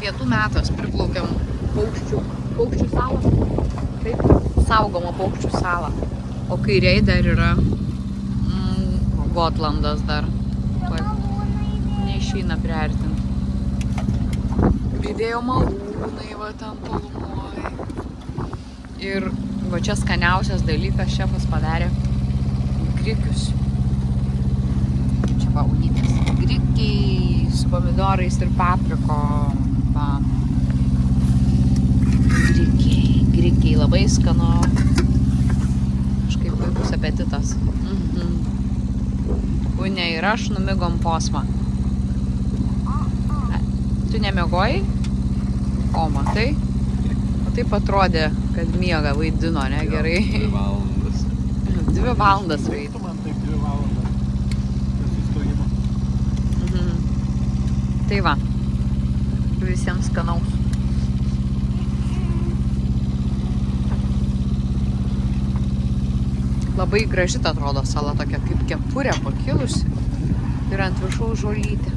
pietų metas, priplaukiam paukščių salą. Taip, saugoma paukščių salą. O kairiai dar yra Gotlandas dar. Neišeina priartinti. Vėjo malūnai va ten tolumoje. Ir va čia skaniausias dalykas šefas padarė grikius. Čia va unytės. Grikiai su pomidorais ir paprikom. Va. Grikiai labai skanu. Kažkaip puikus apetitas. Unė ir aš numigom posmą. Tu nemiegojai? O, matai? O taip atrodė, kad miega vaidino, ne gerai. 2 valandas. 2 valandas vaidino. Man taip 2 valandas. Sustojimo. Tai va. Visiems skanaus. Labai graži atrodo sala, tokia kaip kepurė pakilusi. Ir ant viršaus žolytė.